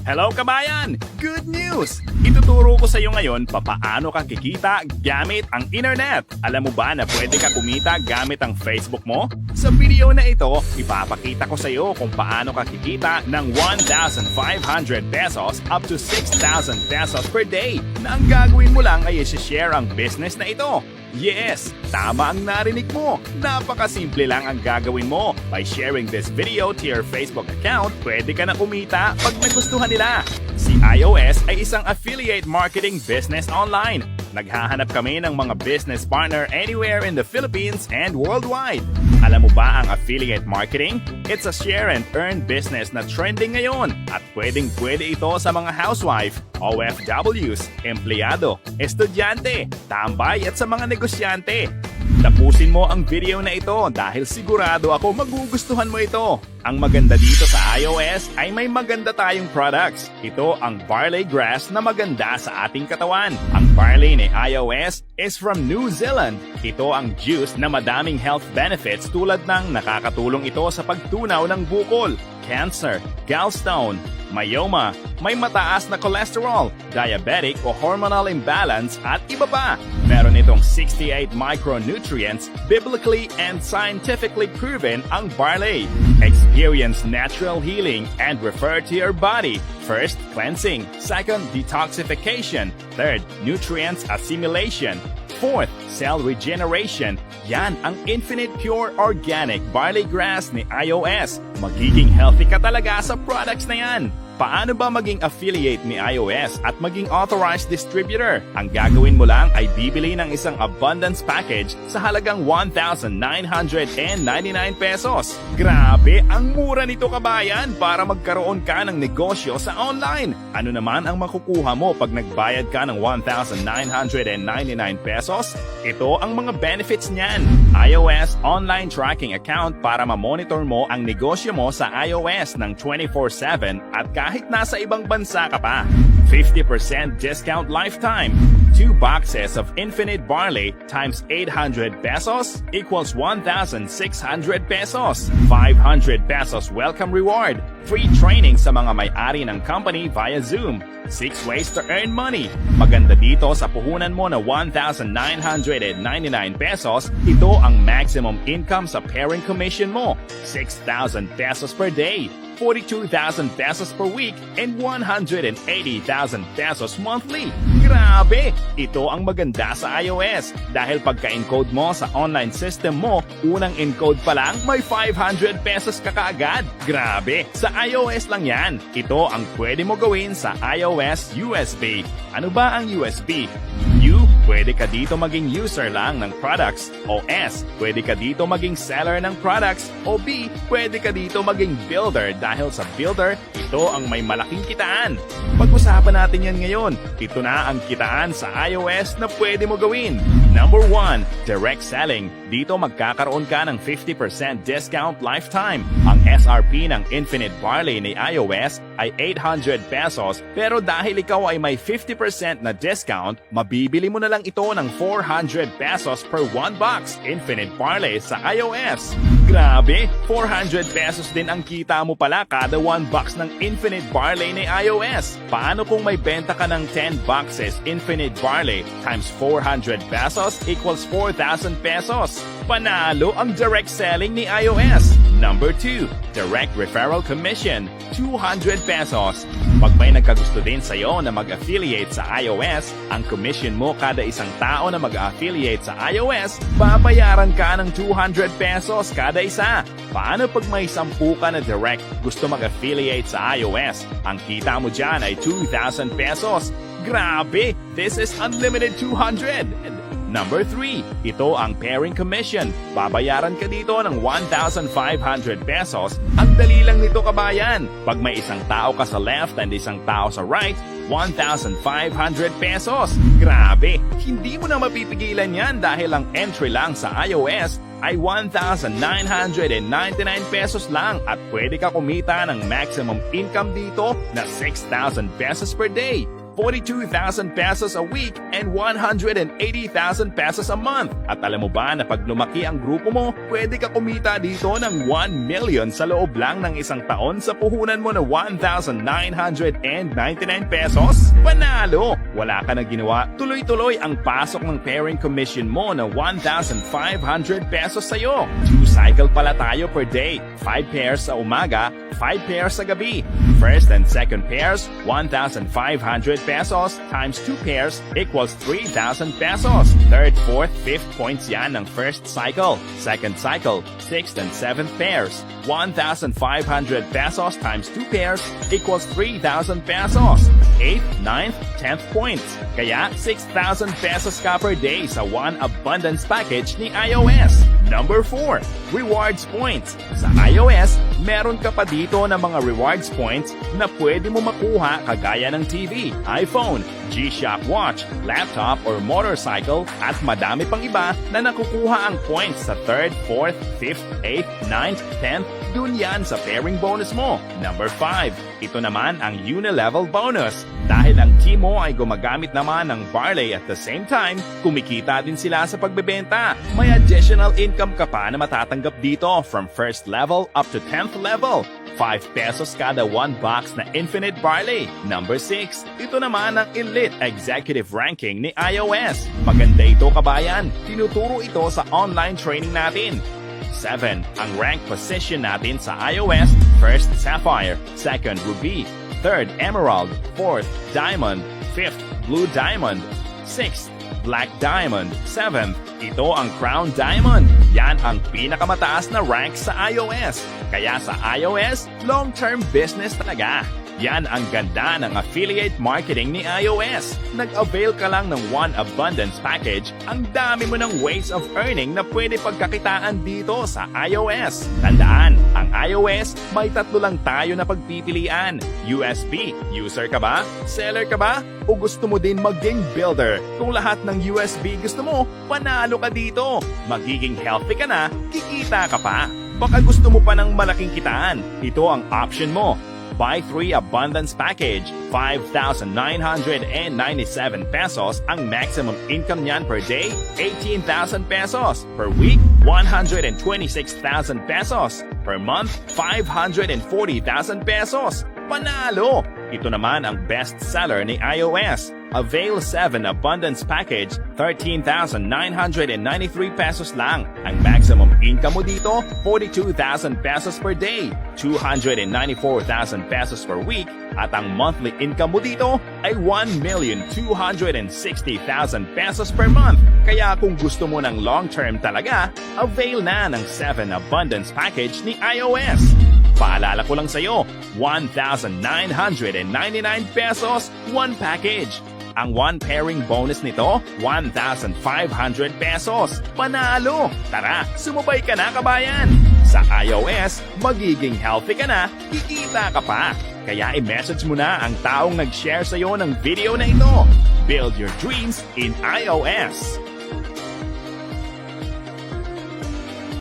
Hello kabayan! Good news! Ituturo ko sa iyo ngayon papaano ka kikita gamit ang internet. Alam mo ba na pwede ka kumita gamit ang Facebook mo? Sa video na ito, ipapakita ko sa iyo kung paano ka kikita ng 1,500 pesos up to 6,000 pesos per day na ang gagawin mo lang ay i-share ang business na ito. Yes, tama ang narinig mo. Napakasimple lang ang gagawin mo. By sharing this video to your Facebook account, pwede ka na kumita pag nagustuhan nila. Si iOS ay isang affiliate marketing business online. Naghahanap kami ng mga business partner anywhere in the Philippines and worldwide. Alam mo ba ang affiliate marketing? It's a share and earn business na trending ngayon at pwede ito sa mga housewife, OFWs, empleyado, estudyante, tambay at sa mga negosyante. Tapusin mo ang video na ito dahil sigurado ako magugustuhan mo ito. Ang maganda dito sa iOS ay may maganda tayong products. Ito ang barley grass na maganda sa ating katawan. Ang barley ni iOS is from New Zealand. Ito ang juice na madaming health benefits tulad ng nakakatulong ito sa pagtunaw ng bukol, cancer, gallstone, myoma, may mataas na cholesterol, diabetic o hormonal imbalance at iba pa. Meron itong 68 micronutrients, biblically and scientifically proven ang barley. Experience natural healing and refer to your body. First, cleansing. Second, detoxification. Third, nutrients assimilation. Fourth, cell regeneration. Yan ang Infinite Pure Organic Barley Grass ni iOS. Magiging healthy ka talaga sa products na yan. Paano ba maging affiliate ni iOS at maging authorized distributor? Ang gagawin mo lang ay bibili ng isang abundance package sa halagang 1,999 pesos. Grabe, ang mura nito kabayan para magkaroon ka ng negosyo sa online. Ano naman ang makukuha mo pag nagbayad ka ng 1,999 pesos? Ito ang mga benefits niyan. iOS online tracking account para ma-monitor mo ang negosyo mo sa iOS ng 24/7 at kahit nasa ibang bansa ka pa. 50% discount lifetime. 2 boxes of Infinite Barley times 800 pesos equals 1,600 pesos. 500 pesos welcome reward. Free training sa mga may-ari ng company via Zoom. 6 ways to earn money. Maganda dito sa puhunan mo na 1,999 pesos, ito ang maximum income sa parent commission mo. 6,000 pesos per day. 42,000 pesos per week and 180,000 pesos monthly. Grabe! Ito ang maganda sa iOS dahil pagka-encode mo sa online system mo, unang encode pa lang may 500 pesos ka kaagad. Grabe! Sa iOS lang yan. Ito ang pwede mo gawin sa iOS USB. Ano ba ang USB? U, pwede ka dito maging user lang ng products. O S, pwede ka dito maging seller ng products. O B, pwede ka dito maging builder dahil sa builder, ito ang may malaking kitaan. Pag-usapan natin yan ngayon. Ito na ang kitaan sa iOS na pwede mo gawin. Number 1, direct selling. Dito magkakaroon ka ng 50% discount lifetime. Ang SRP ng Infinite Barley ni iOS ay 800 pesos pero dahil ikaw ay may 50% na discount, mabibili mo na lang ito ng 400 pesos per 1 box Infinite Barley sa iOS. Grabe! 400 pesos din ang kita mo pala kada 1 box ng Infinite Barley ni iOS. Paano kung may benta ka ng 10 boxes Infinite Barley times 400 pesos equals 4,000 pesos? Panalo ang direct selling ni iOS. Number 2, direct referral commission, 200 pesos. Pag may nagkagusto din sa'yo na mag-affiliate sa iOS, ang commission mo kada isang tao na mag-affiliate sa iOS, babayaran ka ng 200 pesos kada isa. Paano pag may 10 ka na direct gusto mag-affiliate sa iOS? Ang kita mo dyan ay 2,000 pesos. Grabe! This is unlimited 200! Number 3, ito ang pairing commission. Babayaran ka dito ng 1,500 pesos. Ang dali lang nito kabayan. Pag may isang tao ka sa left and isang tao sa right, 1,500 pesos. Grabe! Hindi mo na mapipigilan yan dahil ang entry lang sa iOS ay 1,999 pesos lang at pwede ka kumita ng maximum income dito na 6,000 pesos per day. 42,000 pesos a week and 180,000 pesos a month. At alam mo ba na pag lumaki ang grupo mo, pwede ka kumita dito ng 1 million sa loob lang ng isang taon sa puhunan mo na 1,999 pesos? Panalo! Wala ka na ginawa, tuloy-tuloy ang pasok ng pairing commission mo na 1,500 pesos sa'yo. 2-cycle pala tayo per day. 5 pairs sa umaga, 5 pairs sa gabi. First and second pairs, 1,500 pesos times 2 pairs equals 3,000 pesos. Third, fourth, fifth points yan ng first cycle. Second cycle, sixth and seventh pairs. 1,500 pesos times 2 pairs equals 3,000 pesos. 8th, 9th, 10th points. Kaya 6,000 pesos ka per day sa One Abundance Package ni iOS. Number 4, rewards points. Sa iOS, meron ka pa dito ng mga rewards points na pwede mo makuha kagaya ng TV, iPhone, G-Shock watch, laptop or motorcycle at madami pang iba na nakukuha ang points sa 3rd, 4th, 5th, 8th, 9th, 10th. Dun yan sa pairing bonus mo. Number 5, ito naman ang Unilevel bonus. Dahil ang team mo ay gumagamit naman ng Barley at the same time, kumikita din sila sa pagbebenta. May additional income ka pa na matatanggap dito from 1st level up to 10th level. 5 pesos kada 1 box na Infinite Barley. Number 6, ito naman ang Elite Executive Ranking ni iOS. Maganda ito kabayan, tinuturo ito sa online training natin. 7, ang rank position natin sa iOS, 1st Sapphire, 2nd Ruby, 3rd Emerald, 4th Diamond, 5th Blue Diamond, 6th Black Diamond, 7th, ito ang Crown Diamond. Yan ang pinakamataas na rank sa iOS. Kaya sa iOS, long-term business talaga. Yan ang ganda ng affiliate marketing ni iOS. Nag-avail ka lang ng One Abundance Package, ang dami mo ng ways of earning na pwede pagkakitaan dito sa iOS. Tandaan, ang iOS, may 3 lang tayo na pagpipilian. USB, user ka ba? Seller ka ba? O gusto mo din maging builder? Kung lahat ng USB gusto mo, panalo ka dito. Magiging healthy ka na, kikita ka pa. Baka gusto mo pa ng malaking kitaan, ito ang option mo. Buy 3 Abundance Package, 5,997 pesos ang maximum income niyan per day, 18,000 pesos. Per week, 126,000 pesos. Per month, 540,000 pesos. Panalo! Ito naman ang best seller ni iOS. Avail 7 Abundance Package, 13,993 pesos lang. Ang maximum income mo dito, 42,000 pesos per day, 294,000 pesos per week, at ang monthly income mo dito ay 1,260,000 pesos per month. Kaya kung gusto mo ng long-term talaga, avail na ng 7 Abundance Package ni iOS. Paalala ko lang sa'yo, 1,999 pesos, 1 package. Ang 1 pairing bonus nito, 1,500 pesos. Panalo! Tara, sumubay ka na kabayan! Sa iOS, magiging healthy ka na, kikita ka pa. Kaya i-message mo na ang taong nag-share sa'yo ng video na ito. Build your dreams in iOS.